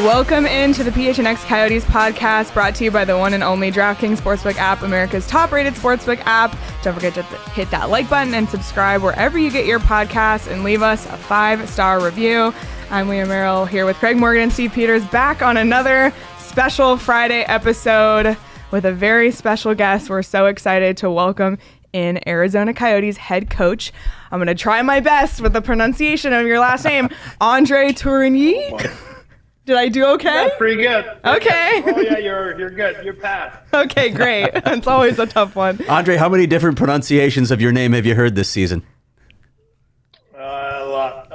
Welcome into the PHNX Coyotes podcast, brought to you by the one and only DraftKings Sportsbook app, America's top-rated sportsbook app. Don't forget to hit that like button and subscribe wherever you get your podcasts, and leave us a 5-star review. I'm Leah Merrill here with Craig Morgan and Steve Peters, back on another special Friday episode with a very special guest. We're so excited to welcome in Arizona Coyotes head coach. I'm going to try my best with the pronunciation of your last name, Andre Tourigny. Did I do okay? Yeah, pretty good. Okay. Oh yeah, you're good. You're passed. Okay, great. It's always a tough one. Andre, how many different pronunciations of your name have you heard this season? A lot.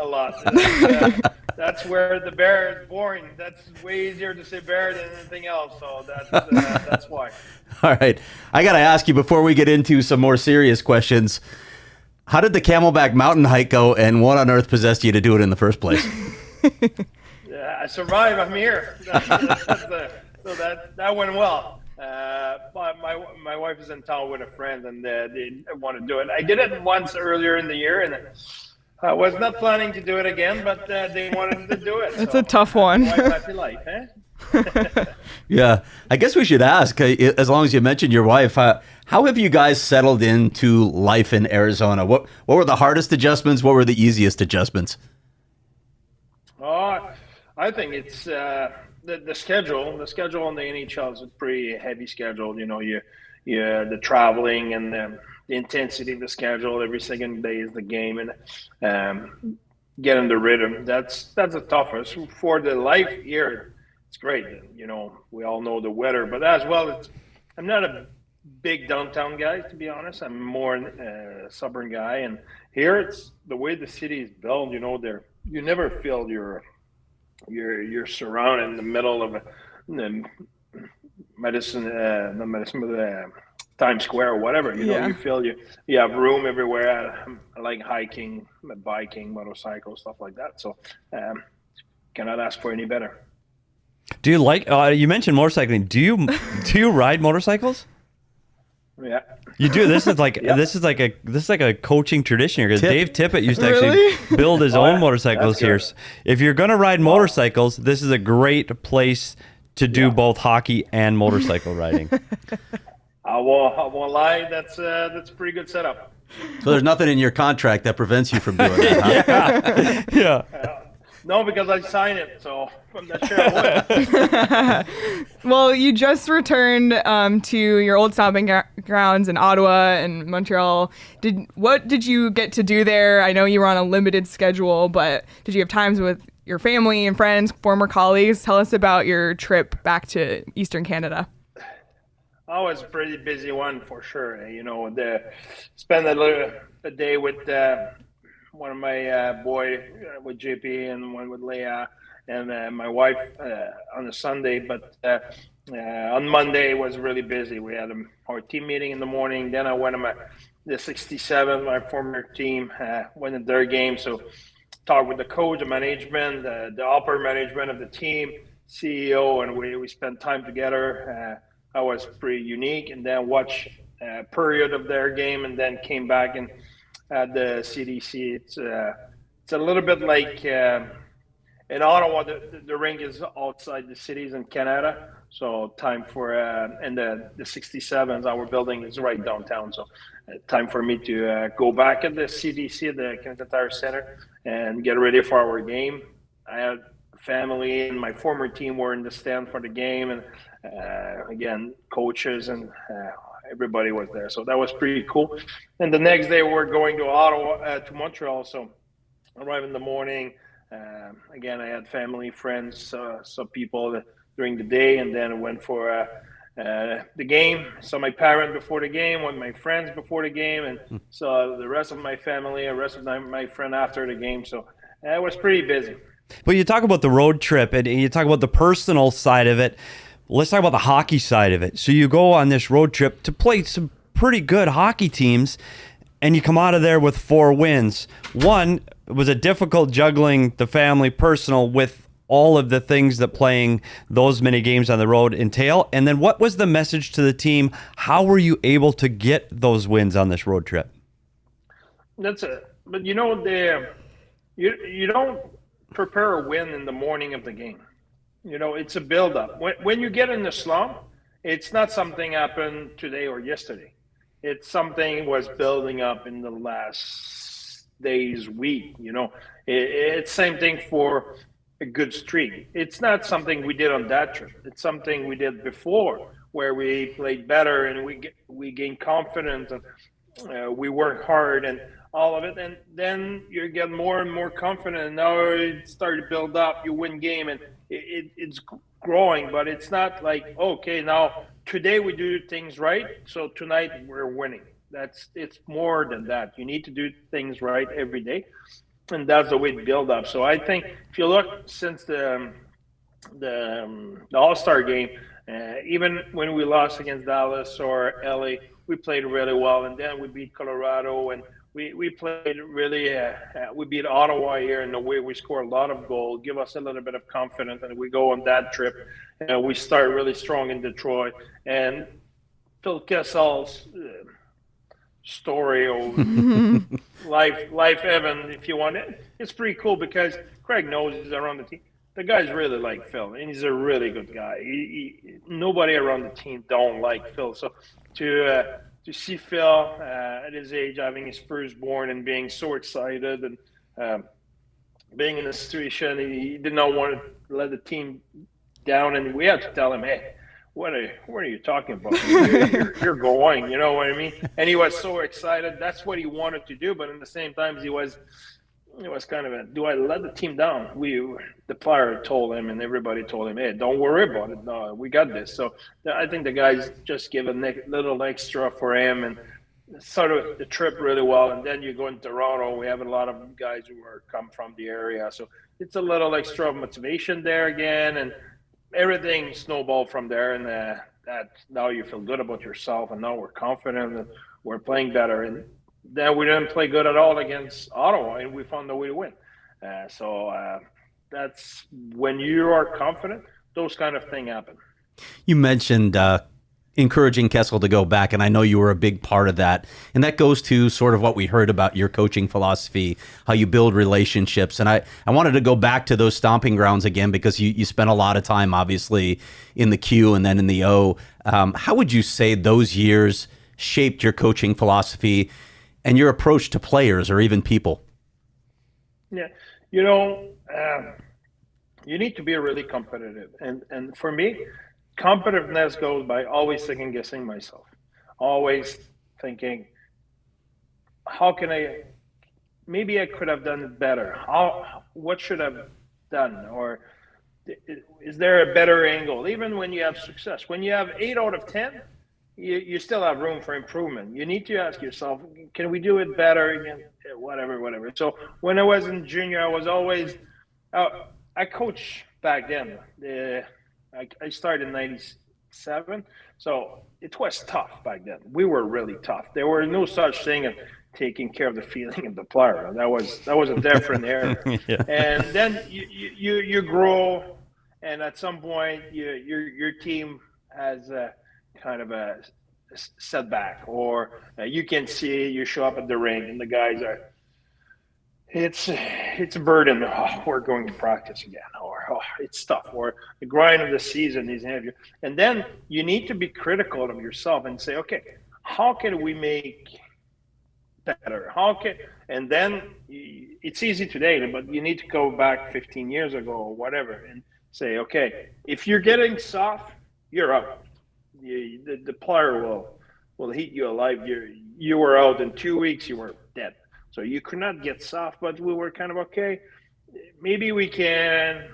That's where the bear is boring. That's way easier to say bear than anything else. So that's why. All right. I got to ask you before we get into some more serious questions. How did the Camelback mountain hike go, and what on earth possessed you to do it in the first place? I survived. I'm here. So that went well. But my wife is in town with a friend, and they want to do it. I did it once earlier in the year, and I was not planning to do it again, but they wanted to do it. It's a tough one. Happy life, eh? Yeah. I guess we should ask, as long as you mentioned your wife, how have you guys settled into life in Arizona? What were the hardest adjustments? What were the easiest adjustments? I think it's the schedule. The schedule on the NHL is a pretty heavy schedule. You know, the traveling and the intensity of the schedule. Every second day is the game, and getting the rhythm. That's the toughest. For the life here, it's great. You know, we all know the weather, but as well, I'm not a big downtown guy, to be honest. I'm more a suburban guy, and here it's the way the city is built. You know, you never feel you're surrounded in the middle of the Times Square or whatever. You know, you feel you have room everywhere. I like hiking, biking, motorcycles, stuff like that. So cannot ask for any better. Do you like? You mentioned motorcycling. Do you ride motorcycles? Yeah. You do. This is like this is like a coaching tradition here, because Dave Tippett used to actually build his own motorcycles here. If you're gonna ride motorcycles, this is a great place to do both hockey and motorcycle riding. I won't lie. That's a pretty good setup. So there's nothing in your contract that prevents you from doing that, huh? Yeah. No, because I signed it, so I'm not sure I would. Well, you just returned to your old stomping grounds in Ottawa and Montreal. What did you get to do there? I know you were on a limited schedule, but did you have times with your family and friends, former colleagues? Tell us about your trip back to Eastern Canada. Oh, it's a pretty busy one for sure. You know, spend a day with one of my boy with JP and one with Leah and my wife on a Sunday. But on Monday it was really busy. We had our team meeting in the morning. Then I went to the 67, my former team, went to their game. So talked with the coach, the management, the upper management of the team, CEO, and we spent time together. That was pretty unique. And then watch a period of their game, and then came back and at the CDC. It's a little bit like in Ottawa, the rink is outside the cities in Canada. So time for and the 67s, our building is right downtown. So time for me to go back at the CDC, the Canada Tire Center, and get ready for our game. I had family and my former team were in the stand for the game, and again, coaches and everybody was there. So that was pretty cool. And the next day we're going to Ottawa, to Montreal. So arrive in the morning. Again, I had family, friends, some people during the day, and then I went for the game. Saw my parents before the game, with my friends before the game, and saw the rest of my family, the rest of my friend after the game. So it was pretty busy. But you talk about the road trip, and you talk about the personal side of it. Let's talk about the hockey side of it. So you go on this road trip to play some pretty good hockey teams, and you come out of there with 4 wins. One, was it difficult juggling the family personal with all of the things that playing those many games on the road entail? And then what was the message to the team? How were you able to get those wins on this road trip? That's it. But you don't prepare a win in the morning of the game. It's a build-up. When you get in the slump, it's not something happened today or yesterday. It's something was building up in the last days, week. It's same thing for a good streak. It's not something we did on that trip. It's something we did before, where we played better and we gained confidence and we worked hard and all of it. And then you get more and more confident. And now it started to build up. You win game and it's growing, but it's not like, okay, now today we do things right, so tonight we're winning. It's more than that. You need to do things right every day, and that's the way to build up. So I think if you look since the All-Star game, even when we lost against Dallas or LA, we played really well, and then we beat Colorado, and we played really. We beat Ottawa here in the way we score a lot of goals, give us a little bit of confidence, and we go on that trip. We start really strong in Detroit, and Phil Kessel's story or life Evan, if you want it, it's pretty cool because Craig knows he's around the team. The guy's really like Phil, and he's a really good guy. Nobody around the team don't like Phil, so to see Phil at his age having his firstborn and being so excited and being in a situation he did not want to let the team down, and we had to tell him, hey, what are you talking about? You're going, you know what I mean? And he was so excited. That's what he wanted to do, but at the same time he was kind of do I let the team down? The player told him, and everybody told him, hey, don't worry about it. No, we got this. So I think the guys just give a little extra for him and sort of the trip really well. And then you go in Toronto. We have a lot of guys who come from the area. So it's a little extra motivation there again. And everything snowballed from there. And that now you feel good about yourself. And now we're confident and we're playing better. And then we didn't play good at all against Ottawa, and we found a way to win. So that's when you are confident, those kind of things happen. You mentioned encouraging Kessel to go back, and I know you were a big part of that. And that goes to sort of what we heard about your coaching philosophy, how you build relationships. And I wanted to go back to those stomping grounds again because you spent a lot of time, obviously, in the Q and then in the O. How would you say those years shaped your coaching philosophy and your approach to players or even people? Yeah, you need to be really competitive. And for me, competitiveness goes by always second guessing myself, always thinking, maybe I could have done it better. What should I have done? Or is there a better angle? Even when you have success, when you have 8 out of 10, you still have room for improvement. You need to ask yourself, can we do it better again? Whatever. So when I was in junior, I was always, I coached back then. I started in 97. So it was tough back then. We were really tough. There were no such thing as taking care of the feeling of the player. That was a different era. Yeah. And then you grow, and at some point your team has kind of a setback, or you can see you show up at the rink and the guys are, it's a burden. Oh, we're going to practice again, or it's tough, or the grind of the season is heavy. And then you need to be critical of yourself and say, okay, how can we make better? And then it's easy today, but you need to go back 15 years ago or whatever and say, okay, if you're getting soft, you're out. The player will eat you alive. You were out in 2 weeks. You were dead. So you could not get soft. But we were kind of okay. Maybe we can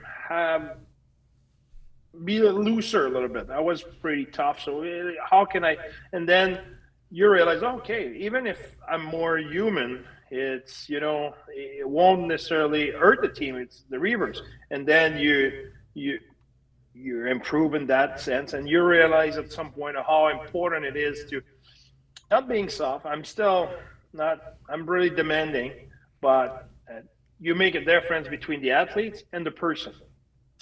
be looser a little bit. That was pretty tough. So how can I? And then you realize, okay, even if I'm more human, it's it won't necessarily hurt the team. It's the reverse. And then you improve in that sense, and you realize at some point how important it is to not being soft. I'm really demanding, but you make a difference between the athletes and the person.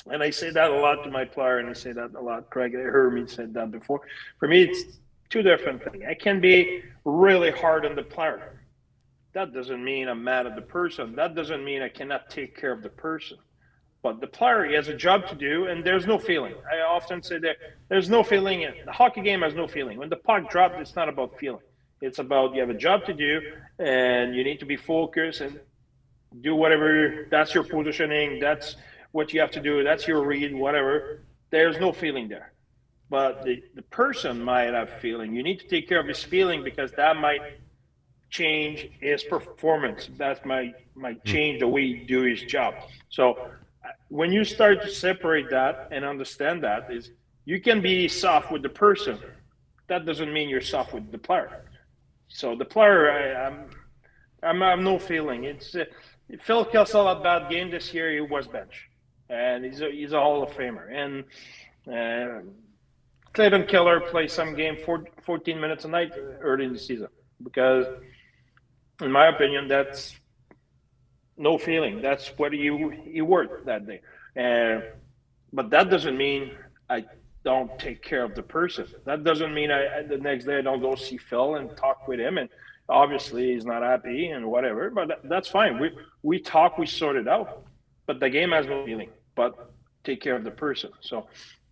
And I say that a lot to my player, and I say that a lot. Craig heard me say that before. For me, it's two different things. I can be really hard on the player. That doesn't mean I'm mad at the person. That doesn't mean I cannot take care of the person. But the player, he has a job to do, and there's no feeling. I often say there's no feeling. The hockey game has no feeling. When the puck drops, it's not about feeling. It's about you have a job to do, and you need to be focused and do whatever. That's your positioning. That's what you have to do. That's your read, whatever. There's no feeling there. But the person might have feeling. You need to take care of his feeling because that might change his performance. That might change the way he do his job. So when you start to separate that and understand that is you can be soft with the person. That doesn't mean you're soft with the player. So the player, I'm no feeling. It's Phil Kessel had a bad game this year. He was bench, and he's a Hall of Famer. And Clayton Keller plays some game 14 minutes a night early in the season because, in my opinion, that's no feeling. That's what he worked that day. But that doesn't mean I don't take care of the person. That doesn't mean the next day I don't go see Phil and talk with him. And obviously he's not happy and whatever, but that's fine. We talk, we sort it out. But the game has no feeling. But take care of the person. So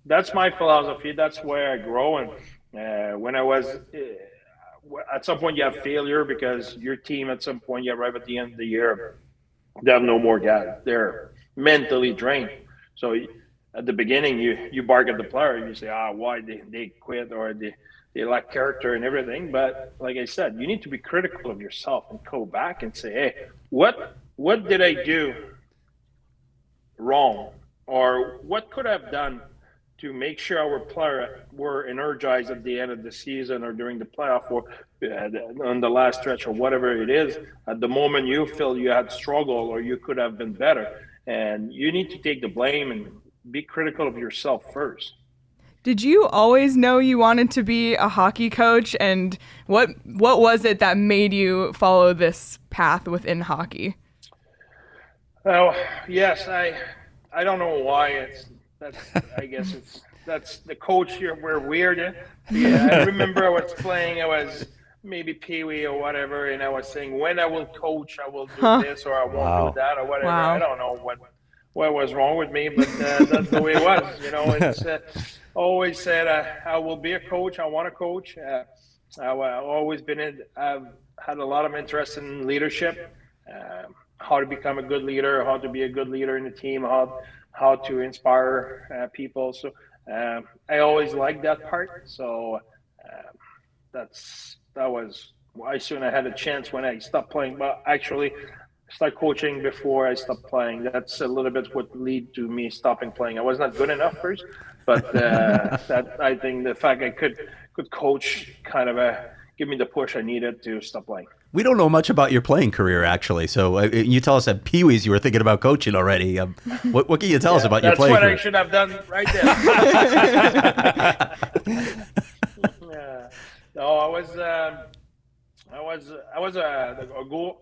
that's my philosophy. That's where I grow. And when I was at some point you have failure because your team at some point you arrive at the end of the year, they have no more guys. They're mentally drained. So at the beginning, you bark at the player. You say, why they quit or they lack character and everything. But like I said, you need to be critical of yourself and go back and say, hey, what did I do wrong? Or what could I have done to make sure our player were energized at the end of the season or during the playoff or on the last stretch or whatever it is, at the moment you feel you had struggled or you could have been better. And you need to take the blame and be critical of yourself first. Did you always know you wanted to be a hockey coach? And what was it that made you follow this path within hockey? Oh, yes. I don't know why I guess that's the coach here. We're weird. Yeah, I remember I was playing. I was maybe peewee or whatever, and I was saying when I will coach, I will do this or I won't do that or whatever. Wow. I don't know what was wrong with me, but that's the way it was. It's always said I will be a coach. I want to coach. I've always been I've had a lot of interest in leadership, how to become a good leader, how to be a good leader in the team, how to inspire people. So I always liked that part. So that was I soon I had a chance when I stopped playing, but actually start coaching before I stopped playing. That's a little bit what lead to me stopping playing. I was not good enough first, but that I think the fact I could coach kind of give me the push I needed to stop playing. We don't know much about your playing career, actually. So you tell us at Pee-wees you were thinking about coaching already. What can you tell us about your playing career? That's what I should have done right there. No, I was a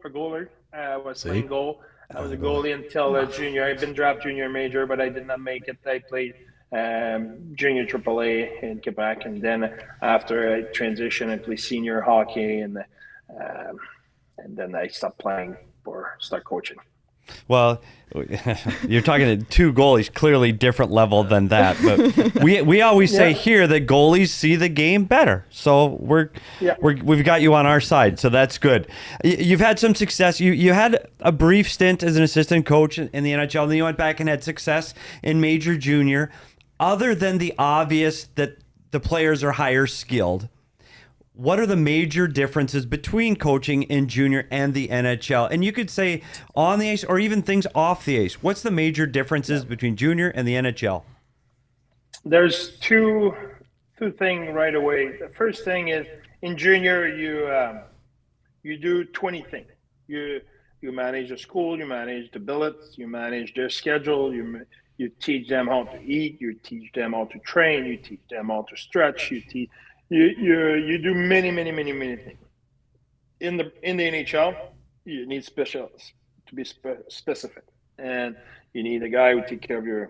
goalie. I was playing goal. I was a goalie until junior. I've been drafted junior major, but I did not make it. I played junior AAA in Quebec, and then after I transitioned, I played senior hockey, and then I stopped playing for start coaching. Well, you're talking to two goalies, clearly different level than that. But we always say here that goalies see the game better. So we've got you on our side, so that's good. You've had some success. You had a brief stint as an assistant coach in the NHL, and then you went back and had success in Major Junior. Other than the obvious that the players are higher skilled, what are the major differences between coaching in junior and the NHL? And you could say on the ice or even things off the ice. What's the major differences between junior and the NHL? There's two things right away. The first thing is in junior, you do 20 things. You manage the school, you manage the billets, you manage their schedule, you teach them how to eat, you teach them how to train, you teach them how to stretch, you do many things. In the NHL, you need to be specific, and you need a guy who take care of your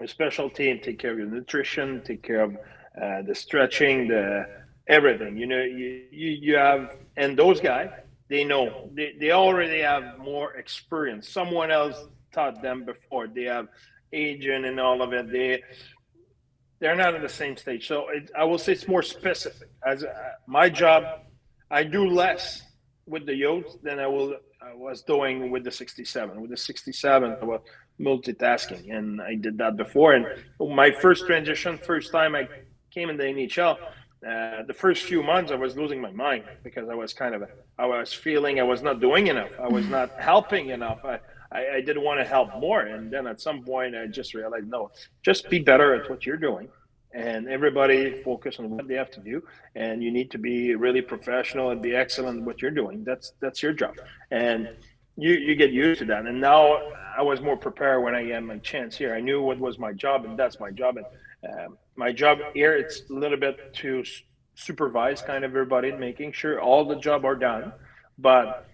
specialty and take care of your nutrition, take care of the stretching, the everything. You have, and those guys, they know they already have more experience. Someone else taught them before. They have agent and all of it. They're not at the same stage. So I will say it's more specific. As my job, I do less with the youth than I was doing with the 67. With the 67, I was multitasking, and I did that before. And my first transition, first time I came in the NHL, the first few months I was losing my mind because I was feeling I was not doing enough. I was not helping enough. I didn't want to help more. And then at some point I just realized, no, just be better at what you're doing. And everybody focus on what they have to do. And you need to be really professional and be excellent at what you're doing. That's your job. And you get used to that. And now I was more prepared when I had my chance here. I knew what was my job, and that's my job. And my job here, it's a little bit to supervise kind of everybody, making sure all the job are done. But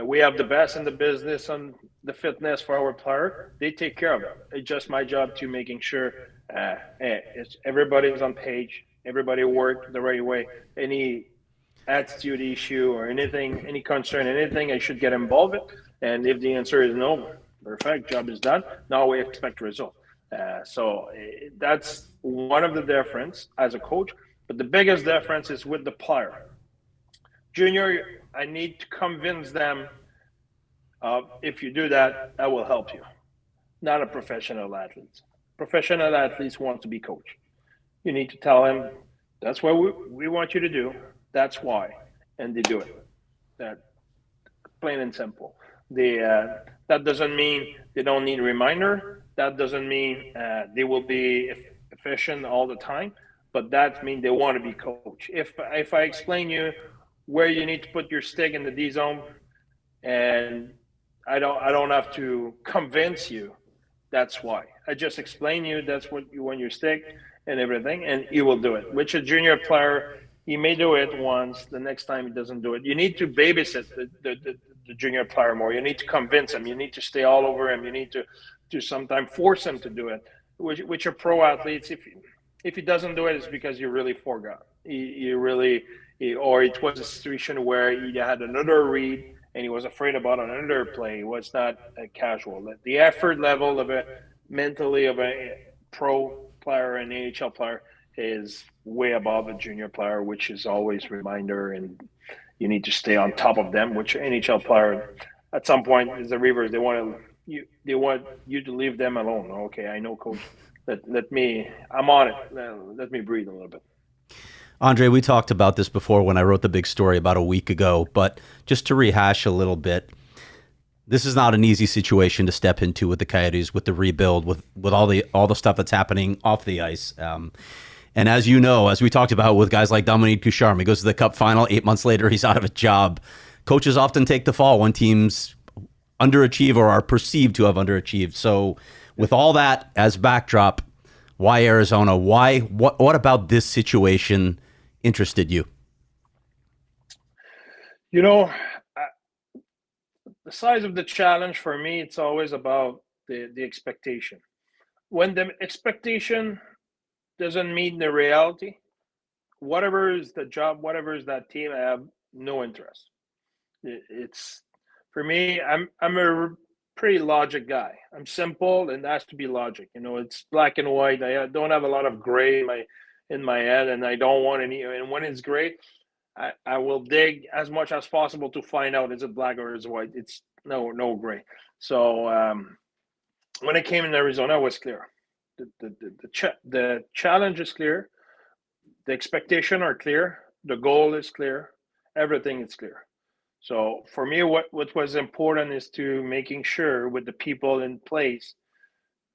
we have the best in the business on the fitness for our player. They take care of it. It's just my job to making sure everybody's on page, everybody work the right way. Any attitude issue or anything, any concern, anything I should get involved in. And if the answer is no, perfect, job is done. Now we expect result. So that's one of the difference as a coach. But the biggest difference is with the player. Junior, I need to convince them if you do that, that will help you. Not a professional athlete. Professional athletes want to be coached. You need to tell them, that's what we want you to do. That's why. And they do it. That plain and simple. That doesn't mean they don't need a reminder. That doesn't mean they will be efficient all the time. But that means they want to be coached. If I explain you where you need to put your stick in the D zone, and I don't have to convince you. That's why. I just explain you that's what you want your stick and everything, and you will do it. Which a junior player, he may do it once, the next time he doesn't do it. You need to babysit the junior player more. You need to convince him. You need to stay all over him. You need to sometimes force him to do it. Which are pro athletes, if he doesn't do it, it's because you really forgot. Or it was a situation where he had another read and he was afraid about another play. It was not a casual. The effort level of mentally of a pro player and NHL player is way above a junior player, which is always reminder, and you need to stay on top of them. Which NHL player, at some point, is the Reavers. They want you to leave them alone. Okay, I know, coach. I'm on it. Let me breathe a little bit. Andre, we talked about this before when I wrote the big story about a week ago, but just to rehash a little bit, this is not an easy situation to step into with the Coyotes, with the rebuild, with all the stuff that's happening off the ice. And as you know, as we talked about with guys like Dominique Ducharme, he goes to the Cup final, 8 months later, he's out of a job. Coaches often take the fall when teams underachieve or are perceived to have underachieved. So with all that as backdrop, why Arizona? What about this situation interested you? You know, the size of the challenge for me, it's always about the expectation. When the expectation doesn't meet the reality, whatever is the job, whatever is that team, I have no interest. It's for me, I'm a pretty logic guy. I'm simple, and it has to be logic. It's black and white. I don't have a lot of gray in my head, and I don't want any. And when it's gray, I will dig as much as possible to find out, is it black or is it white. It's no gray. So when I came in Arizona, it was clear. The challenge is clear. The expectation are clear. The goal is clear. Everything is clear. So for me, what was important is to making sure with the people in place,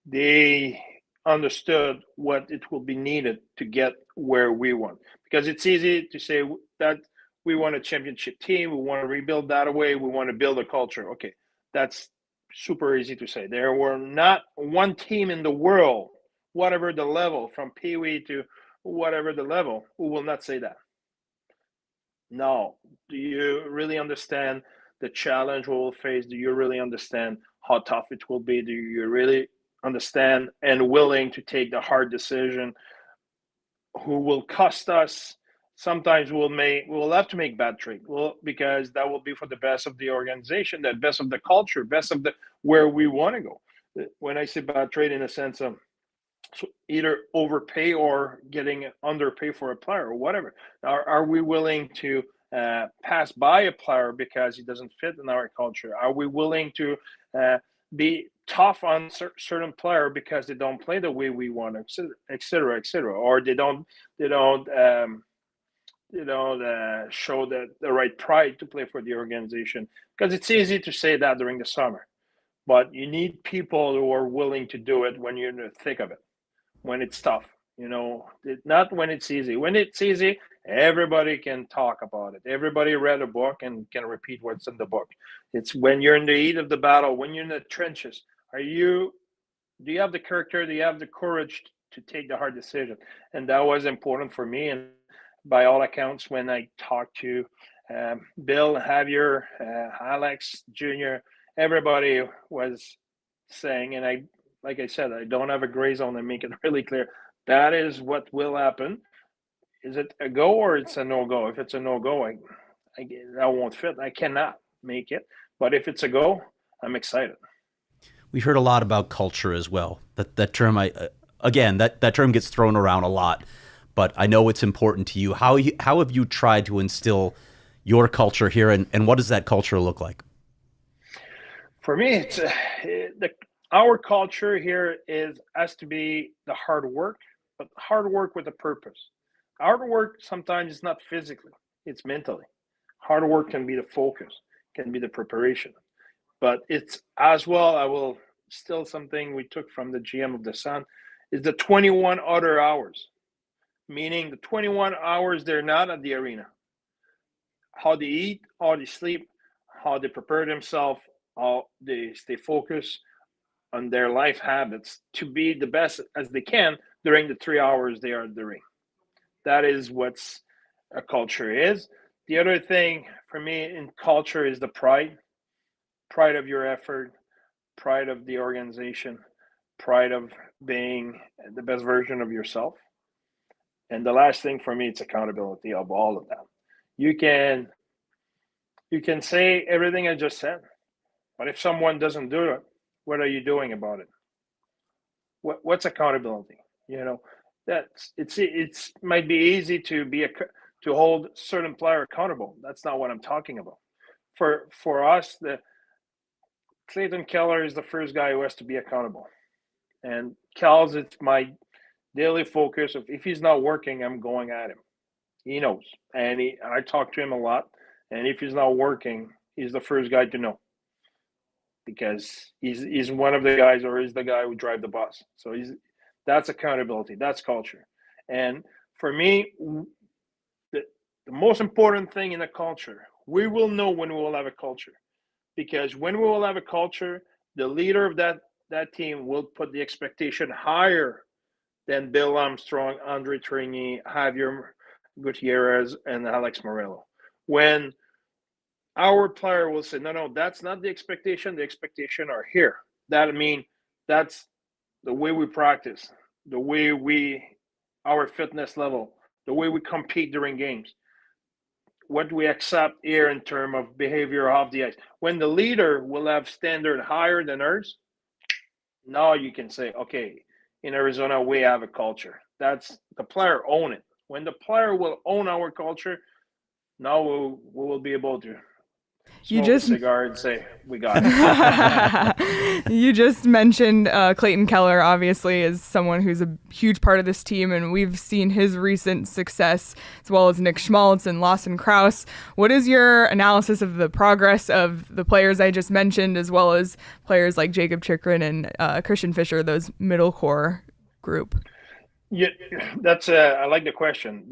they understood what it will be needed to get where we want. Because it's easy to say that we want a championship team, we want to rebuild that way, we want to build a culture. Okay, that's super easy to say. There were not one team in the world, whatever the level, from Pee-wee to whatever the level, who will not say that. No. Do you really understand the challenge we'll face? Do you really understand how tough it will be? Do you really understand and willing to take the hard decision who will cost us sometimes we'll have to make bad trade. Because that will be for the best of the organization, the best of the culture, best of the where we want to go. When I say bad trade, in a sense of either overpay or getting underpay for a player or whatever. Are we willing to pass by a player because he doesn't fit in our culture? Are we willing to be tough on certain player because they don't play the way we want, et cetera, or they don't show the right pride to play for the organization? Because it's easy to say that during the summer, but you need people who are willing to do it when you're in the thick of it, when it's tough. Not when it's easy. When it's easy, everybody can talk about it. Everybody read a book and can repeat what's in the book. It's when you're in the heat of the battle, when you're in the trenches. Do you have the character? Do you have the courage to take the hard decision? And that was important for me. And by all accounts, when I talked to Bill, Javier, Alex, Junior, everybody was saying, and like I said, I don't have a gray zone and make it really clear. That is what will happen. Is it a go or it's a no-go? If it's a no-go, I won't fit. I cannot make it. But if it's a go, I'm excited. We heard a lot about culture as well. That term, that term gets thrown around a lot, but I know it's important to you. How have you tried to instill your culture here, and what does that culture look like? For me, it's our culture here has to be the hard work, but hard work with a purpose. Hard work sometimes is not physically, it's mentally. Hard work can be the focus, can be the preparation. But it's as well, I will still something we took from the GM of the Sun, is the 21 other hours. Meaning the 21 hours they're not at the arena. How they eat, how they sleep, how they prepare themselves, how they stay focused on their life habits to be the best as they can during the 3 hours they are at the ring. That is what's a culture is. The other thing for me in culture is the pride of your effort, pride of the organization, pride of being the best version of yourself. And the last thing for me, it's accountability of all of that. You can say everything I just said, but if someone doesn't do it, what are you doing about it? What's accountability? It's might be easy to hold certain player accountable. That's not what I'm talking about. For us, the Clayton Keller is the first guy who has to be accountable. And Kel's, it's my daily focus. If he's not working, I'm going at him. He knows. And I talk to him a lot. And if he's not working, he's the first guy to know. Because he's one of the guys, or he's the guy who drive the bus. So that's accountability. That's culture. And for me, the most important thing in a culture, we will know when we will have a culture. Because when we will have a culture, the leader of that team will put the expectation higher than Bill Armstrong, Andre Tourigny, Javier Gutierrez, and Alex Morello. When our player will say, no, that's not the expectation. The expectation are here. That means that's the way we practice, the way our fitness level, the way we compete during games. What we accept here in terms of behavior off the ice. When the leader will have standard higher than ours, now you can say, okay, in Arizona, we have a culture. That's the player own it. When the player will own our culture, now we will be able to smoke a cigar and say, we got it. You just mentioned Clayton Keller, obviously, is someone who's a huge part of this team, and we've seen his recent success, as well as Nick Schmaltz and Lawson Krause. What is your analysis of the progress of the players I just mentioned, as well as players like Jacob Chikrin and Christian Fischer, those middle core group? Yeah, I like the question.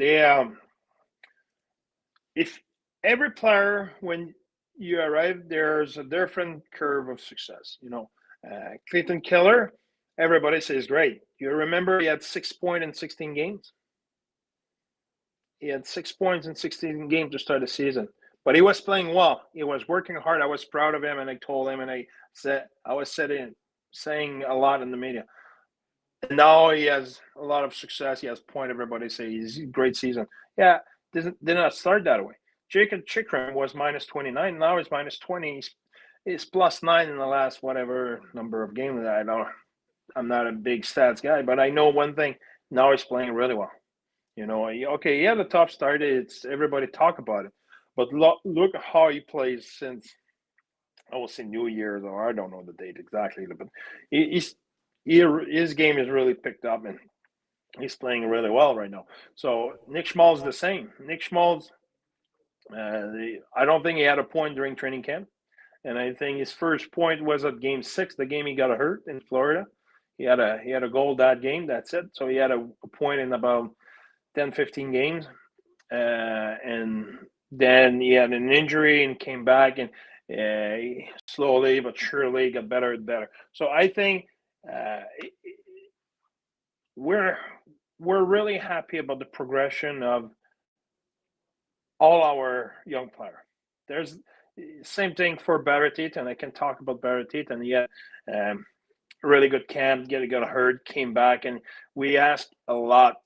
If every player, when you arrive, there's a different curve of success. Clayton Keller, everybody says great. You remember he had 6 points in 16 games? He had 6 points in 16 games to start the season. But he was playing well. He was working hard. I was proud of him, and I told him, and I was saying a lot in the media. And now he has a lot of success. He has point. Everybody say he's a great season. Yeah, did not start that way. Jacob Chikrin was minus 29. Now he's minus 20. He's plus 9 in the last whatever number of games. I'm not a big stats guy, but I know one thing. Now he's playing really well. You know, okay, he had a tough start. It's everybody talk about it, but look how he plays since, I will say, New Year's, or I don't know the date exactly, but his game is really picked up, and he's playing really well right now. So Nick Schmal's the same. Nick Schmal's, I don't think he had a point during training camp, and I think his first point was at Game 6, the game he got hurt in Florida. He had a goal that game. That's it. So he had a point in about 10, 15 games, and then he had an injury and came back, and slowly but surely got better and better. So I think we're really happy about the progression of all our young players. There's same thing for Barretit, and I can talk about Barretit, and he had really good camp, got hurt, came back, and we asked a lot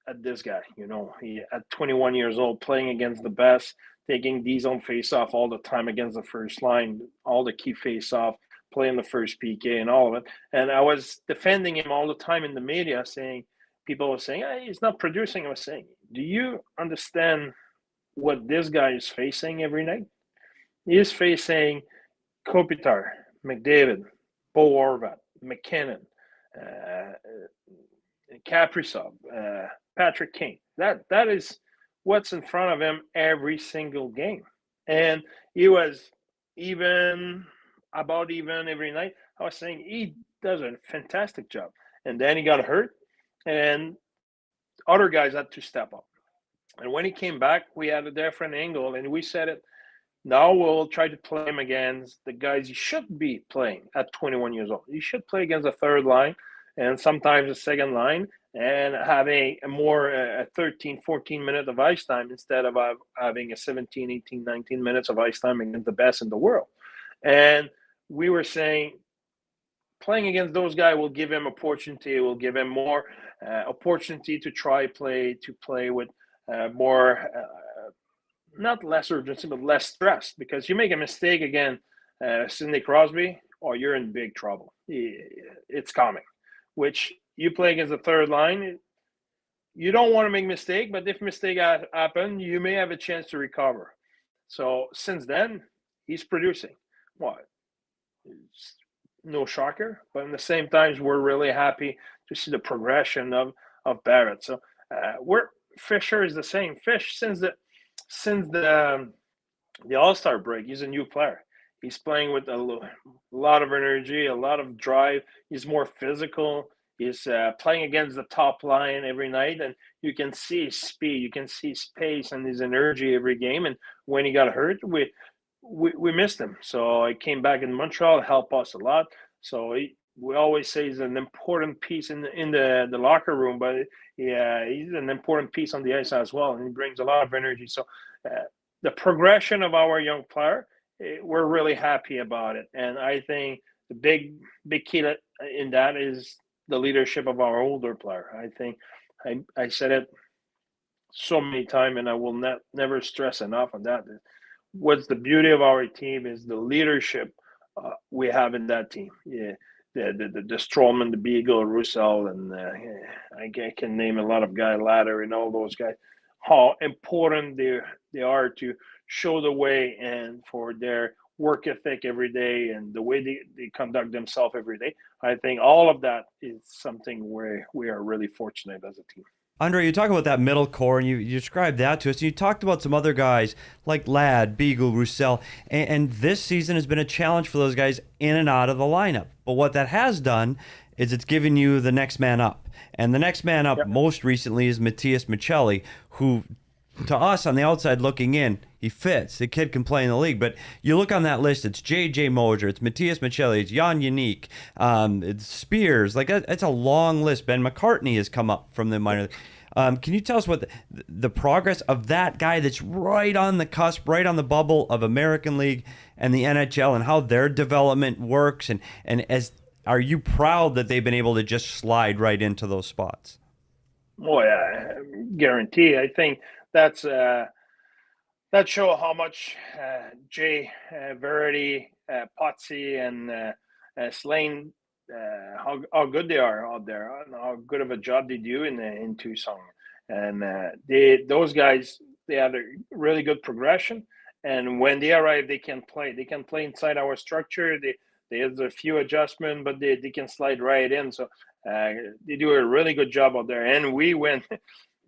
at this guy. You know, he at 21 years old, playing against the best, taking D-zone face-off all the time against the first line, all the key face-off, playing the first PK and all of it. And I was defending him all the time in the media, saying, people were saying, hey, he's not producing. I was saying, do you understand what this guy is facing every night? He is facing Kopitar, McDavid, Bo Horvat, McKinnon, Kaprizov, Patrick Kane. That is what's in front of him every single game. And he was about even every night. I was saying he does a fantastic job. And then he got hurt, and other guys had to step up. And when he came back, we had a different angle, and we said it. Now we'll try to play him against the guys he should be playing at 21 years old. He should play against the third line and sometimes the second line, and having a more 13, 14 minutes of ice time instead of having a 17, 18, 19 minutes of ice time against the best in the world. And we were saying playing against those guys will give him opportunity, will give him more opportunity to play with more not less urgency, but less stress, because you make a mistake again, Sidney Crosby, or you're in big trouble. It's coming. Which you play against the third line, you don't want to make a mistake, but if mistake happen, you may have a chance to recover. So since then, he's producing. What? It's no shocker, but at the same time, we're really happy to see the progression of Barrett. So Fisher is the same. Fish since the All-Star break, he's a new player. He's playing with a lot of energy, a lot of drive. He's more physical. He's playing against the top line every night, and you can see his speed, you can see his pace and his energy every game. And when he got hurt, we missed him. So he came back in Montreal, helped us a lot. So we always say he's an important piece in the locker room, but he's an important piece on the ice as well, and he brings a lot of energy. So the progression of our young player, we're really happy about it. And I think the big key in that is the leadership of our older player. I think I said it so many times, and I will never stress enough on that. What's the beauty of our team is the leadership we have in that team. Yeah. The Stroman, the Beagle, Roussel, and I can name a lot of guys, Ladder, and all those guys, how important they are to show the way and for their work ethic every day and the way they conduct themselves every day. I think all of that is something where we are really fortunate as a team. Andre, you talk about that middle core, and you described that to us. And you talked about some other guys like Ladd, Beagle, Roussel, and this season has been a challenge for those guys in and out of the lineup. But what that has done is it's given you the next man up. And the next man up most recently is Matias Maccelli, who, to us on the outside looking in, he fits. The kid can play in the league. But you look on that list, it's J.J. Moser, it's Matias Maccelli, it's Jan Yannick, it's Spears. Like, it's a long list. Ben McCartney has come up from the minor league. Can you tell us what the progress of that guy that's right on the cusp, right on the bubble of American League and the NHL, and how their development works? And are you proud that they've been able to just slide right into those spots? Well, yeah, guarantee. I think that's that show how much Jay Verity, Potsy, and Slane, how good they are out there, and how good of a job they do in Tucson. And those guys, they had a really good progression. And when they arrive, they can play. They can play inside our structure. They have a few adjustments, but they can slide right in. So they do a really good job out there. And we went,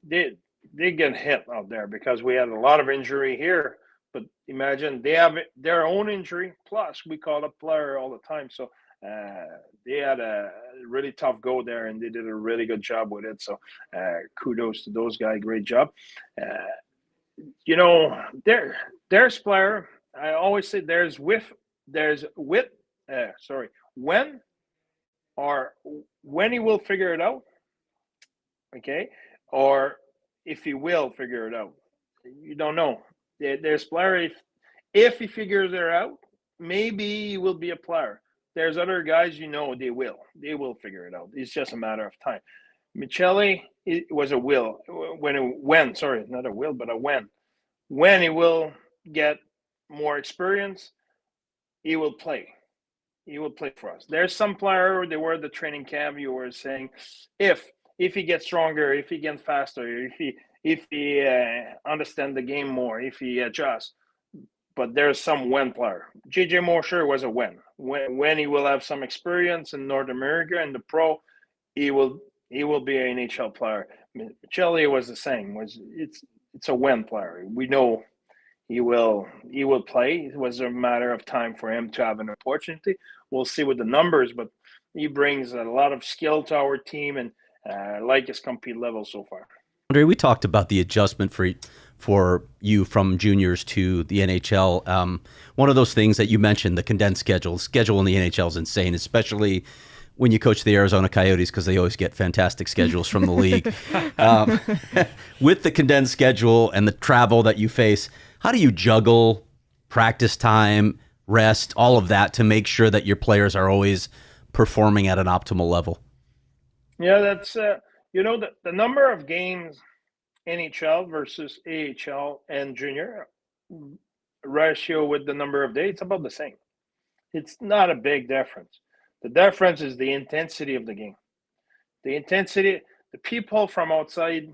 they get hit out there because we had a lot of injury here. But imagine they have their own injury. Plus, we call up player all the time. So they had a really tough go there, and they did a really good job with it. So kudos to those guys. Great job. There's player. I always say there's when he will figure it out. Okay. Or if he will figure it out. You don't know. There's player, if he figures it out, maybe he will be a player. There's other guys, they will figure it out. It's just a matter of time. Michele, it was a will. Not a will, but a when. When he will get more experience, he will play. He will play for us. There's some player, they were at the training camp, you were saying, if he gets stronger, if he gets faster, if he understands the game more, if he adjusts. But there's some when player. JJ Mosher was a when. When he will have some experience in North America and the pro, he will be an NHL player. Michele was the same. It's a when player. We know he will play. It was a matter of time for him to have an opportunity. We'll see with the numbers, but he brings a lot of skill to our team, and like his compete level so far. Andre, we talked about the adjustment for you from juniors to the NHL. One of those things that you mentioned, the condensed schedule in the NHL is insane, especially when you coach the Arizona Coyotes, because they always get fantastic schedules from the league. With the condensed schedule and the travel that you face, how do you juggle practice time, rest, all of that to make sure that your players are always performing at an optimal level? Yeah, that's the number of games NHL versus AHL and junior ratio with the number of days, it's about the same. It's not a big difference. The difference is the intensity of the game. The intensity, the people from outside,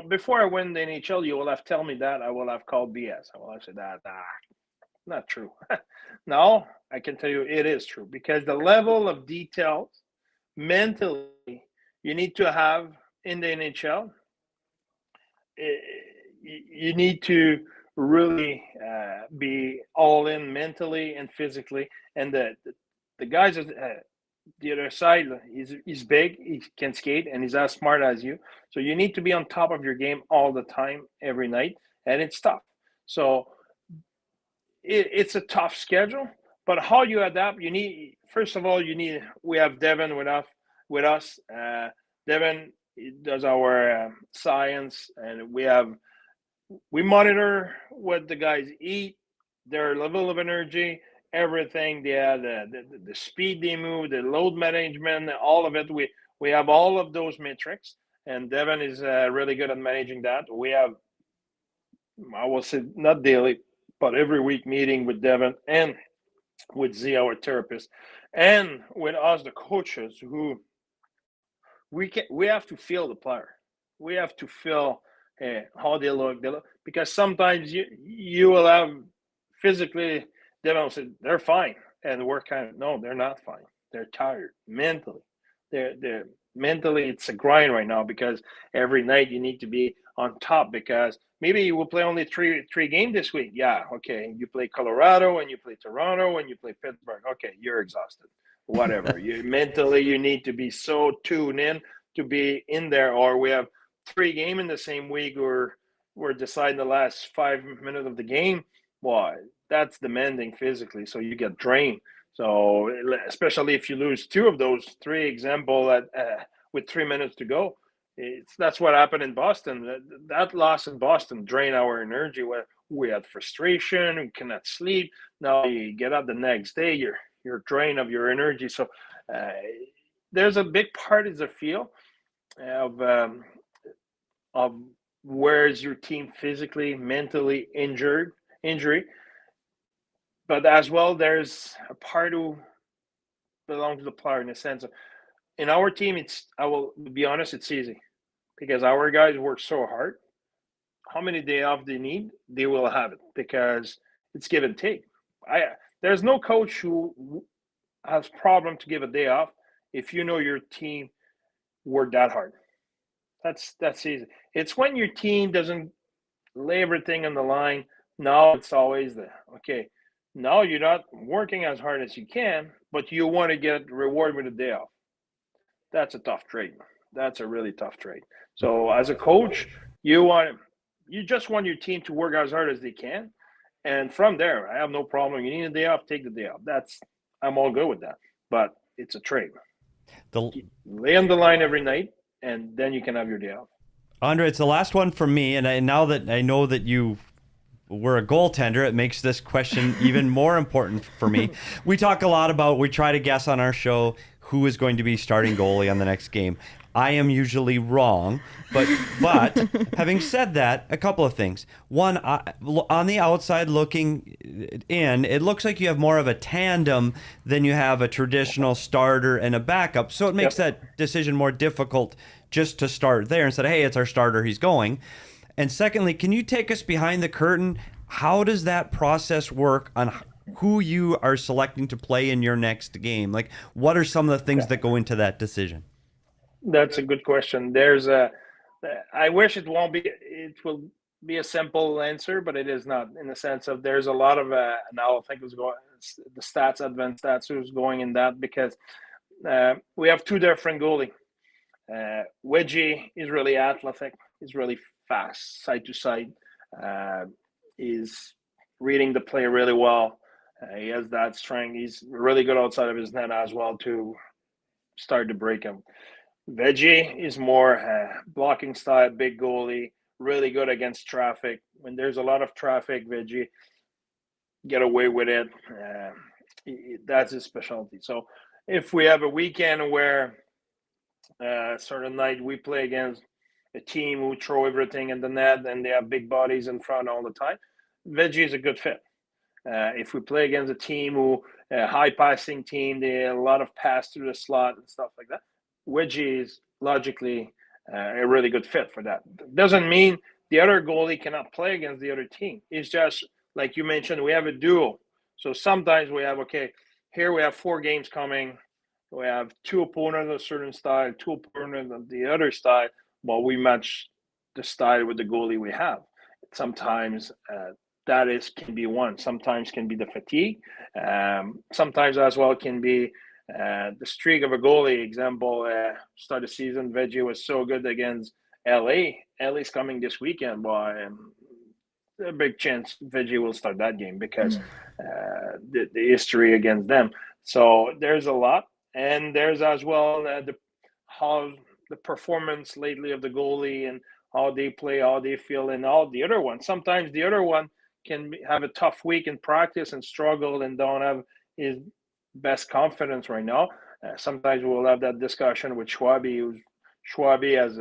before I win the NHL, you will have told me that. I will have called BS. I will have said that. Not true. Now, I can tell you it is true, because the level of details mentally you need to have in the NHL, you need to really be all in mentally and physically. And the guys at the other side, he's big, he can skate, and he's as smart as you. So you need to be on top of your game all the time, every night, and it's tough. So it's a tough schedule, but how you adapt, first of all, we have Devin with us. Devin does our science, and we monitor what the guys eat, their level of energy, everything. They have the speed they move, the load management, all of it. We have all of those metrics, and Devin is really good at managing that. We have, I will say, not daily, but every week meeting with Devin and with Z, our therapist, and with us, the coaches, who we have to feel the player. We have to feel how they look, because sometimes you will have physically, Devin will say they're fine, and we're no, they're not fine. They're tired mentally. They're mentally, it's a grind right now, because every night you need to be on top, because maybe you will play only three games this week. Yeah, okay. You play Colorado, and you play Toronto, and you play Pittsburgh. Okay, you're exhausted. Whatever. Mentally, you need to be so tuned in to be in there. Or we have 3 games in the same week, or we're deciding the last 5 minutes of the game. Why? That's demanding physically, so you get drained. So especially if you lose 2 of those 3, example, with 3 minutes to go, that's what happened in Boston. That loss in Boston drained our energy. We had frustration, we cannot sleep. Now you get up the next day, you're drained of your energy. So there's a big part is a feel of where is your team physically, mentally injury. But as well, there's a part who belongs to the player in the sense of, in our team, I will be honest, it's easy because our guys work so hard. How many days off they need, they will have it because it's give and take. There's no coach who has problem to give a day off if you know your team worked that hard. That's easy. It's when your team doesn't lay everything on the line. Now it's always okay. Now you're not working as hard as you can, but you want to get rewarded with a day off. That's a tough trade. That's a really tough trade. So as a coach, you just want your team to work as hard as they can, and from there, I have no problem. You need a day off, take the day off. I'm all good with that. But it's a trade. Lay on the line every night, and then you can have your day off. Andre, it's the last one from me, and now that I know that you were a goaltender, it makes this question even more important for me. We talk a lot about, we try to guess on our show who is going to be starting goalie on the next game. I am usually wrong, but having said that, a couple of things. One, on the outside looking in, it looks like you have more of a tandem than you have a traditional starter and a backup. So it makes that decision more difficult just to start there and say, hey, it's our starter, he's going. And secondly, can you take us behind the curtain? How does that process work on who you are selecting to play in your next game? Like, what are some of the things that go into that decision? That's a good question. I wish it will be a simple answer, but it is not, in the sense of there's a lot of, now I think it was going, the stats, advanced stats was going in that because we have two different goalie. Wedgie is really athletic. He's really fast, side to side. He's reading the play really well. He has that strength. He's really good outside of his net as well to start to break him. Veggie is more blocking style, big goalie, really good against traffic. When there's a lot of traffic, Veggie get away with it. That's his specialty. So if we have a weekend where certain night we play against a team who throw everything in the net and they have big bodies in front all the time, Veggie is a good fit. If we play against a team who high passing team, they have a lot of pass through the slot and stuff like that, Wedgie is logically a really good fit for that. Doesn't mean the other goalie cannot play against the other team. It's just, like you mentioned, we have a duo. So sometimes we have, here we have 4 games coming. We have 2 opponents of a certain style, 2 opponents of the other style, but we match the style with the goalie we have. Sometimes can be one. Sometimes can be the fatigue. Sometimes as well can be the streak of a goalie. Example, start of season, Veggie was so good against LA. LA's coming this weekend, but a big chance Veggie will start that game because the history against them. So there's a lot, and there's as well how the performance lately of the goalie and how they play, how they feel, and all the other one. Sometimes the other one can have a tough week in practice and struggle and don't have his best confidence right now. Sometimes we'll have that discussion with Schwabi. Schwabi has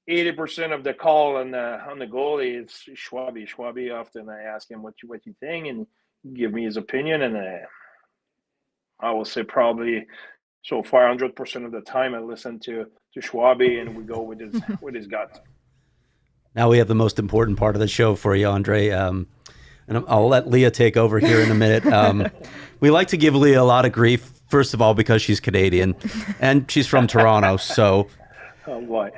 80% of the call on the goalie. It's Schwabi. Schwabi, often I ask him what you think, and give me his opinion, and I will say probably so far 100% of the time I listen to Schwabi, and we go with his gut. Now we have the most important part of the show for you, Andre. And I'll let Leah take over here in a minute. We like to give Leah a lot of grief, first of all, because she's Canadian and she's from Toronto. So, oh boy,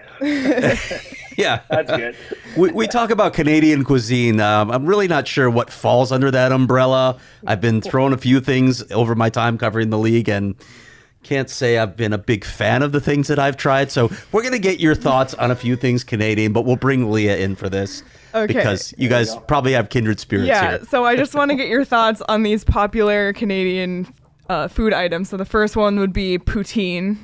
yeah, that's good. We talk about Canadian cuisine. I'm really not sure what falls under that umbrella. I've been thrown a few things over my time covering the league, and can't say I've been a big fan of the things that I've tried. So we're going to get your thoughts on a few things Canadian, but we'll bring Leah in for this. Okay. Because you guys probably have kindred spirits here. Yeah, so I just want to get your thoughts on these popular Canadian food items. So the first one would be poutine,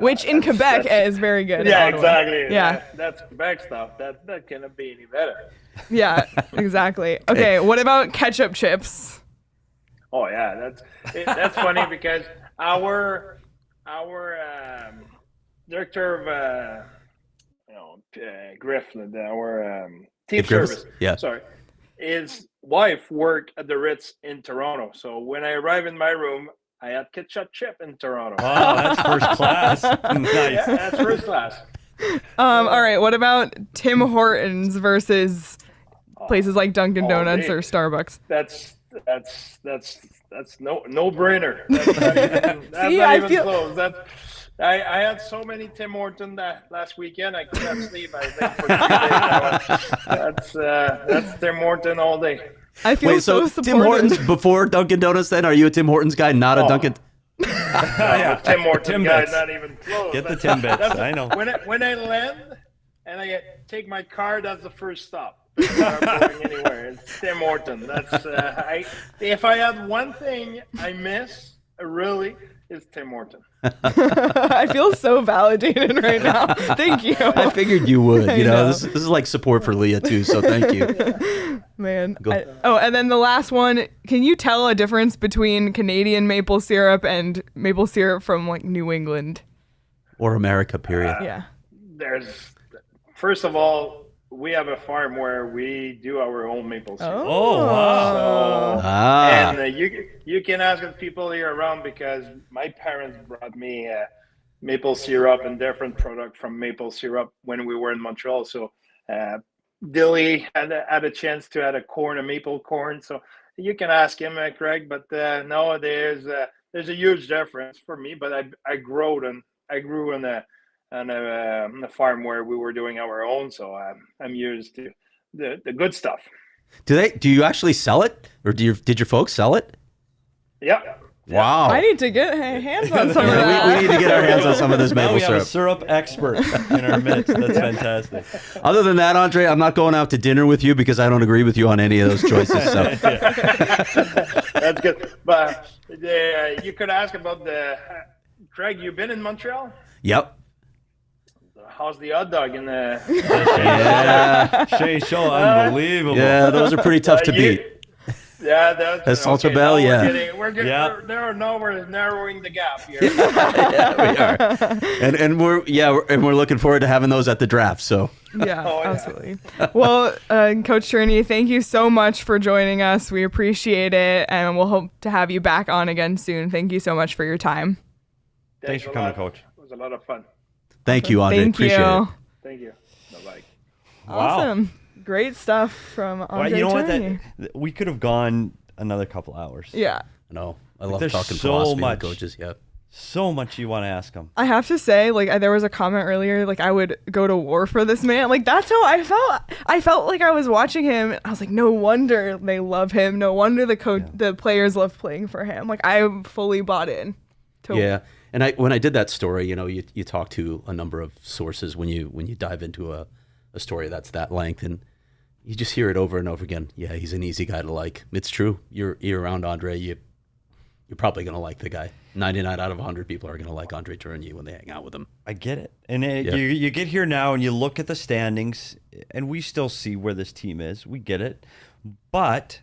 which in Quebec is very good. Yeah, exactly. Yeah. That's Quebec stuff. That cannot be any better. Yeah, exactly. Okay, what about ketchup chips? Oh yeah, that's funny because our director of Griff, our team Dave Griffiths? service. Yeah. Sorry. His wife worked at the Ritz in Toronto. So when I arrived in my room, I had ketchup chip in Toronto. Oh, that's first class. Nice. Yeah, that's first class. All right. What about Tim Hortons versus places like Dunkin' Donuts or Starbucks? That's no brainer. That's not even, that's See, not I even feel- close. I had so many Tim Hortons last weekend. I couldn't sleep. I think for 2 days. That's Tim Horton all day. I feel Wait, so supported. Tim Hortons before Dunkin' Donuts then? Are you a Tim Hortons guy, not a Dunkin'? Yeah, Tim Horton guy, Timbits. not even close. Get the Timbits. I know. When I land and I take my car, that's the first stop. I'm going anywhere. It's Tim Horton. That's if I had one thing I miss, really, it's Tim Horton. I feel so validated right now. Thank you. I figured you would. I You know, know. this is like support for Leah too. So thank you. Man. Go. And then the last one. Can you tell a difference between Canadian maple syrup and maple syrup from like New England? Or America, period. Yeah. First of all, we have a farm where we do our own maple syrup. Oh, wow. And you can ask the people here around because my parents brought me maple syrup and different product from maple syrup when we were in Montreal. So Dilly had a chance to add a maple corn. So you can ask him, Craig. But no, there's a huge difference for me. But I grew on a farm where we were doing our own. So I'm used to the good stuff. Do you actually sell it, or did your folks sell it? Yeah. Wow. I need to get hands on some of Yeah, that. we need to get our hands on some of this Now maple we have a syrup. syrup expert in our midst. That's fantastic. Other than that, Andre, I'm not going out to dinner with you because I don't agree with you on any of those choices. So That's good. But you could ask about Craig, you've been in Montreal? yep. How's the hot dog in the? Yeah. Shay Show, unbelievable. Yeah, those are pretty tough to beat. Yeah, that's Central Bell, now yeah. We're getting. Yeah. We're narrowing the gap here. Yeah, we are. And we're looking forward to having those at the draft. So Yeah, Oh, yeah. absolutely. Well, Coach Tourigny, thank you so much for joining us. We appreciate it, and we'll hope to have you back on again soon. Thank you so much for your time. Thanks for a coming, lot. Coach. It was a lot of fun. thank you, Andre. Thank Appreciate you. it. Thank you. Bye-bye. Wow. Awesome. Great stuff from Well, Andre you know what? Tourigny. We could have gone another couple hours. Yeah. No, I love There's talking so philosophy much. with coaches. Yeah. So much you want to ask them. I have to say, like, there was a comment earlier, like, I would go to war for this man. Like, that's how I felt. I felt like I was watching him. And I was like, no wonder they love him. No wonder the players love playing for him. Like, I fully bought in. Yeah. And when I did that story, you know, you talk to a number of sources when you dive into a story that's that length, and you just hear it over and over again. Yeah, he's an easy guy to like. It's true. You're around Andre, you're probably going to like the guy. 99 out of 100 people are going to like Andre Tourigny when they hang out with him. I get it. And you get here now and you look at the standings, and we still see where this team is. We get it. But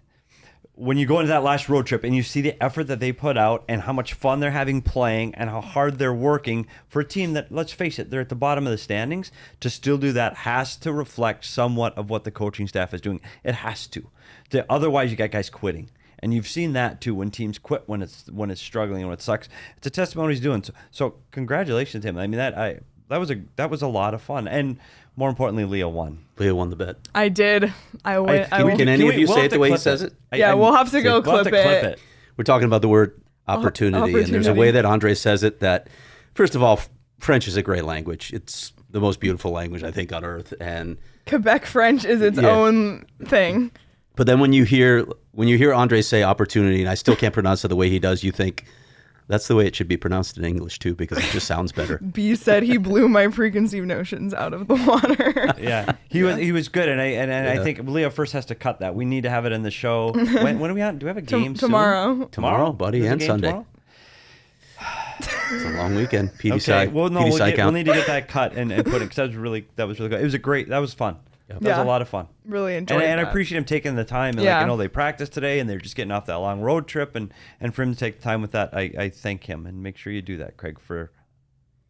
when you go into that last road trip and you see the effort that they put out and how much fun they're having playing and how hard they're working for a team that, let's face it, they're at the bottom of the standings, to still do that has to reflect somewhat of what the coaching staff is doing. It has to. Otherwise, you got guys quitting. And you've seen that too when teams quit when it's struggling and when it sucks. It's a testimony he's doing. So congratulations to him. I mean that was a lot of fun, and more importantly, Leah won. Leah won the bet. I did. I went. Can any of you say it the way he says it? Yeah, we'll have to go clip it. We're talking about the word opportunity, and there's a way that Andre says it that, first of all, French is a great language. It's the most beautiful language, I think, on earth. And Quebec French is its own thing. But then when you hear Andre say opportunity, and I still can't pronounce it the way he does, you think that's the way it should be pronounced in English too, because it just sounds better. B said he blew my preconceived notions out of the water. Yeah, he was good, and I think Leah first has to cut that. We need to have it in the show. When are we on? Do we have a game tomorrow? Soon? Tomorrow, buddy, There's a and game Sunday. tomorrow? It's a long weekend. PD Okay, side. well, no, PD we'll need to get that cut and put it, because that was really good. It was that was fun. That was a lot of fun. Really enjoyed and that. I appreciate him taking the time. And I know they practiced today, and they're just getting off that long road trip, and for him to take the time with that, I thank him, and make sure you do that, Craig, for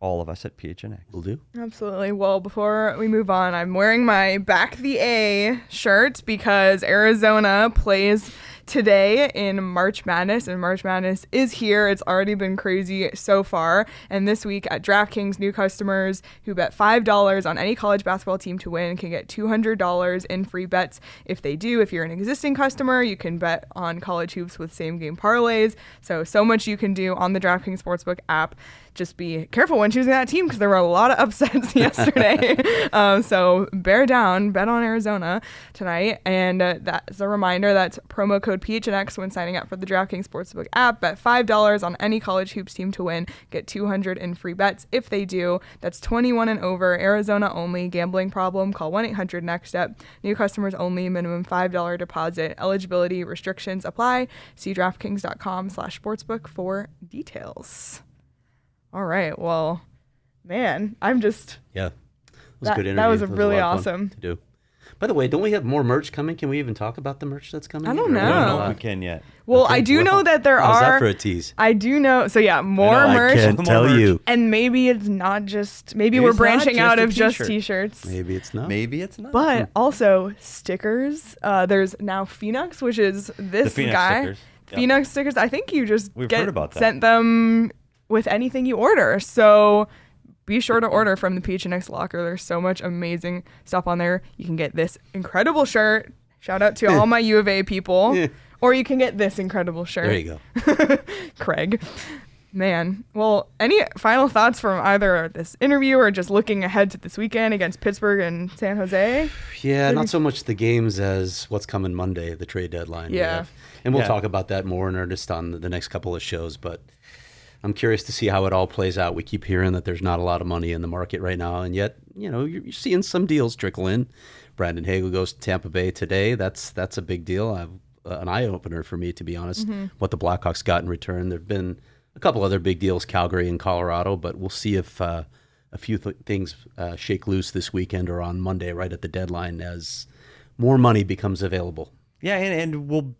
all of us at PHNX. Will do. Absolutely. Well, before we move on, I'm wearing my Back the A shirt because Arizona plays today in March Madness, and March Madness is here. It's already been crazy so far. And this week at DraftKings, new customers who bet $5 on any college basketball team to win can get $200 in free bets if they do. If you're an existing customer, you can bet on college hoops with same game parlays. So much you can do on the DraftKings Sportsbook app. Just be careful when choosing that team because there were a lot of upsets yesterday. So bear down, bet on Arizona tonight. And that's a reminder, that's promo code PHNX when signing up for the DraftKings Sportsbook app. Bet $5 on any college hoops team to win. Get $200 in free bets if they do. That's 21 and over. Arizona only. Gambling problem? Call 1-800-NEXT-STEP. New customers only. Minimum $5 deposit. Eligibility restrictions apply. See DraftKings.com/sportsbook for details. All right. Well, man, I'm just... Yeah. It was a good interview. That was lot really of fun awesome to do. By the way, don't we have more merch coming? Can we even talk about the merch that's coming? I don't Or- know. I don't know if we can yet. Well, Okay, I do well, know that there how's that are... for a tease? I do know. So yeah, more I merch. can't More tell merch. you. And maybe it's not just... Maybe Maybe we're it's not branching just out a of just t-shirt. t-shirts. Maybe it's not. Maybe it's not. But also stickers. There's now PHNX, which is this The PHNX guy. stickers. Yep. PHNX stickers. I think you just We've heard about that. sent them with anything you order. So be sure to order from the PHNX locker. There's so much amazing stuff on there. You can get this incredible shirt. Shout out to all my U of A people. Or you can get this incredible shirt. There you go. Craig. Man. Well, any final thoughts from either this interview or just looking ahead to this weekend against Pittsburgh and San Jose? Yeah, not so much the games as what's coming Monday, the trade deadline. Yeah. And we'll Yeah. talk about that more in earnest on the next couple of shows. But I'm curious to see how it all plays out. We keep hearing that there's not a lot of money in the market right now. And yet, you're seeing some deals trickle in. Brandon Hagel goes to Tampa Bay today. That's a big deal. An eye-opener for me, to be honest, what the Blackhawks got in return. There have been a couple other big deals, Calgary and Colorado, but we'll see if a few things shake loose this weekend or on Monday right at the deadline as more money becomes available. Yeah, and we'll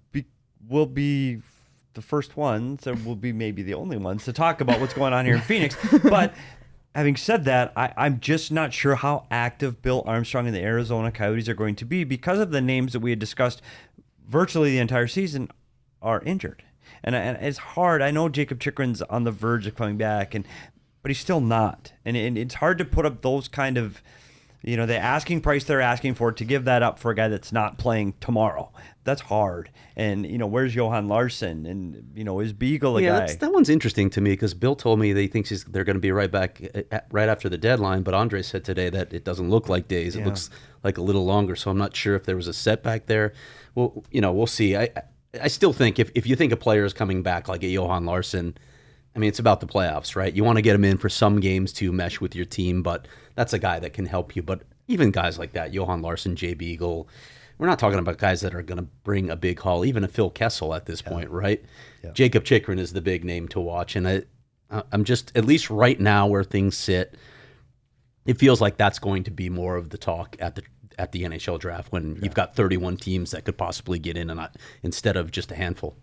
be the first ones, and we'll be maybe the only ones to talk about what's going on here in Phoenix. But having said that, I'm just not sure how active Bill Armstrong and the Arizona Coyotes are going to be because of the names that we had discussed virtually the entire season are injured. And it's hard. I know Jacob Chikrin's on the verge of coming back, but he's still not. And it's hard to put up those kind of, the asking price they're asking for to give that up for a guy that's not playing tomorrow. That's hard. And, where's Johan Larsson? And, is Beagle a guy? That one's interesting to me because Bill told me that he thinks they're going to be right back right after the deadline. But Andre said today that it doesn't look like days. It looks like a little longer. So I'm not sure if there was a setback there. Well, we'll see. I still think if you think a player is coming back like a Johan Larsson, I mean, it's about the playoffs, right? You want to get him in for some games to mesh with your team, but that's a guy that can help you. But even guys like that, Johan Larsson, Jay Beagle, we're not talking about guys that are going to bring a big haul, even a Phil Kessel at this point, right? Yeah. Jacob Chikrin is the big name to watch. And I'm just, at least right now where things sit, it feels like that's going to be more of the talk at the NHL draft when you've got 31 teams that could possibly get in instead of just a handful.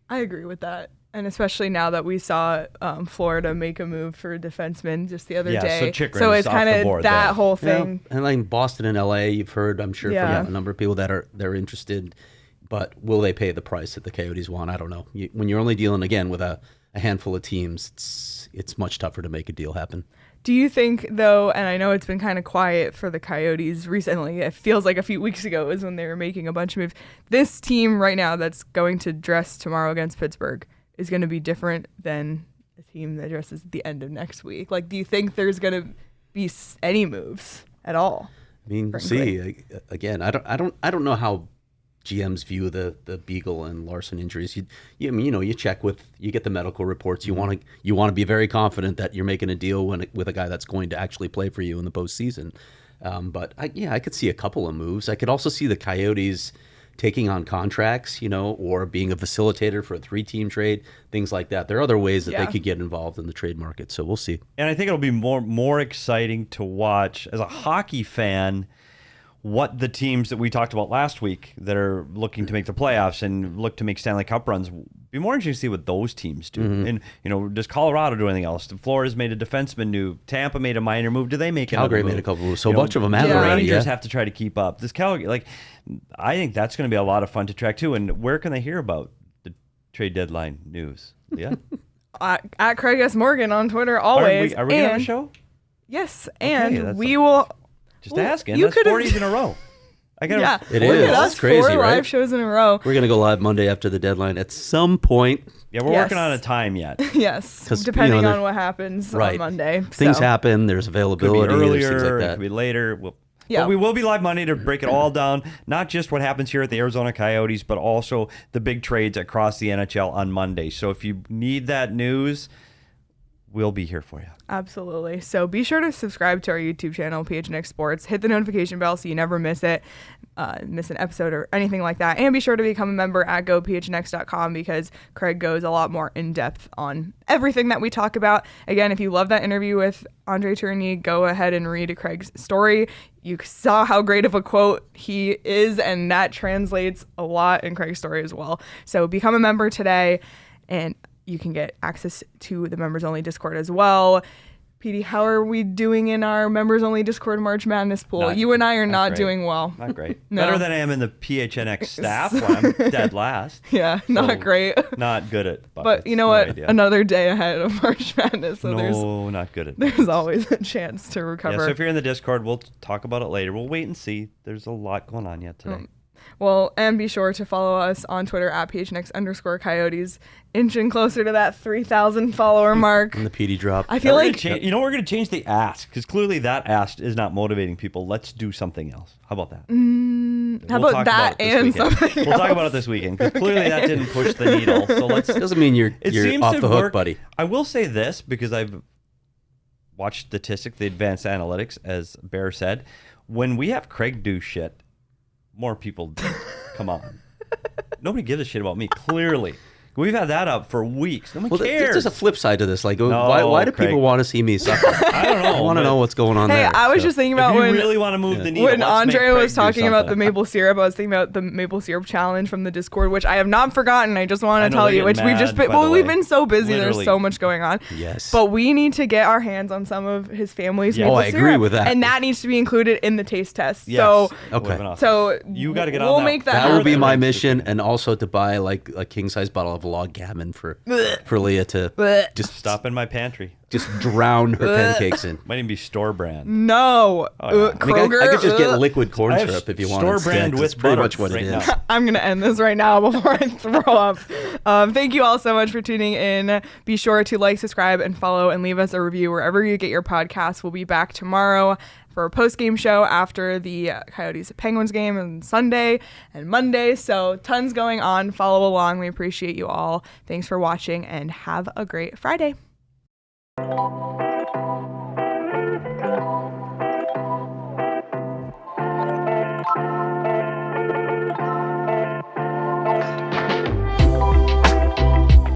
I agree with that. And especially now that we saw Florida make a move for a defenseman just the other day. So it's kind of that whole thing. Yeah. And like Boston and LA, you've heard, I'm sure, from a number of people that they're interested. But will they pay the price that the Coyotes want? I don't know. When you're only dealing, again, with a handful of teams, it's much tougher to make a deal happen. Do you think, though, and I know it's been kind of quiet for the Coyotes recently, it feels like a few weeks ago is when they were making a bunch of moves. This team right now that's going to dress tomorrow against Pittsburgh is going to be different than the team that dresses at the end of next week. Like, do you think there's going to be any moves at all? I mean, frankly? see, again, I don't know how GMs view the Beagle and Larsson injuries. You check you get the medical reports. You want to be very confident that you're making a deal with a guy that's going to actually play for you in the postseason. But I could see a couple of moves. I could also see the Coyotes taking on contracts, or being a facilitator for a 3-team trade, things like that. There are other ways that they could get involved in the trade market. So we'll see. And I think it'll be more exciting to watch as a hockey fan what the teams that we talked about last week that are looking to make the playoffs and look to make Stanley Cup runs, be more interesting to see what those teams do. And, does Colorado do anything else? Florida's made a defenseman move. Tampa made a minor move. Do they make another Calgary move? made a couple moves. So a bunch of them have The already. Rangers Yeah. have to try to keep up. This Calgary, I think that's going to be a lot of fun to track too. And where can they hear about the trade deadline news? Yeah. At Craig S. Morgan on Twitter always. Are we going to have a show? Yes, Okay, and we will. Just asking. You That's could've- 40s in a row. I got Yeah, It look is. at us, It's crazy, 4 right? live shows in a row. We're going to go live Monday after the deadline at some point. Yeah, we're Yes. working on a time yet. Yes, 'Cause, depending they're- on what happens Right. on Monday. Things So, happen. There's Could be availability. There's earlier, things like it that. could be later. Yeah. But we will be live Monday to break it all down, not just what happens here at the Arizona Coyotes, but also the big trades across the NHL on Monday. So if you need that news, we'll be here for you. Absolutely. So be sure to subscribe to our YouTube channel, PHNX Sports. Hit the notification bell so you never miss it, miss an episode or anything like that. And be sure to become a member at gophnx.com because Craig goes a lot more in depth on everything that we talk about. Again, if you love that interview with Andre Tourigny, go ahead and read Craig's story. You saw how great of a quote he is, and that translates a lot in Craig's story as well. So become a member today, and you can get access to the members only Discord as well. Petey, how are we doing in our members only Discord March Madness pool? You and I are not great. doing well. Not great. No. Better than I am in the PHNX staff when I'm dead last. Yeah, not So, great. Not good at buckets. But you know No what? idea. Another day ahead of March Madness, so No, not good at there's buckets. always a chance to Yeah, recover. so if you're in the Discord, we'll talk about it later. We'll wait and see. There's a lot going on yet today. Well, and be sure to follow us on Twitter at PHNX_Coyotes, inching closer to that 3,000 follower mark. And the PD drop. I feel like we're going to change the ask because clearly that ask is not motivating people. Let's do something else. How about that? how We'll about talk that it this and weekend. something We'll talk else. about it this weekend because clearly that didn't push the needle. So let's. Doesn't mean you're off the hook, buddy. I will say this because I've watched statistics, the advanced analytics, as Bear said. When we have Craig do shit, more people come on. Nobody gives a shit about me, clearly. We've had that up for weeks. No one Well, cares. there's a flip side to this. Like, why do Craig. people want to see me suffer? I don't know. I want to know what's going on Hey, there. I was So- just thinking If about you when really want to move the needle, when let's Andre make Craig was do talking about the something. maple syrup, I was thinking about the maple syrup challenge from the Discord, which I have not forgotten. I just want I to know tell they're you, which getting we've just mad, been, by the we've way. been so busy. Literally. There's so much going on. Yes. But we need to get our hands on some of his family's Yeah. maple Oh, I agree syrup, with that. and that needs to be included in the taste test. Yes. So, That would've been awesome. so You gotta get on we'll that. make that. That will happen. be my mission, and also to buy like a king size bottle of log gammon for Leah to Blech. just Stop in my pantry. just drown her pancakes in. Might even be store brand. No, yeah. I mean, Kroger. I could just get ugh. liquid corn I have syrup if you want. store instead, brand 'cause with it's pretty butter much what right it now. is. I'm going to end this right now before I throw up. Thank you all so much for tuning in. Be sure to like, subscribe, and follow, and leave us a review wherever you get your podcasts. We'll be back tomorrow for a post-game show after the Coyotes-Penguins game on Sunday and Monday. So tons going on. Follow along. We appreciate you all. Thanks for watching, and have a great Friday.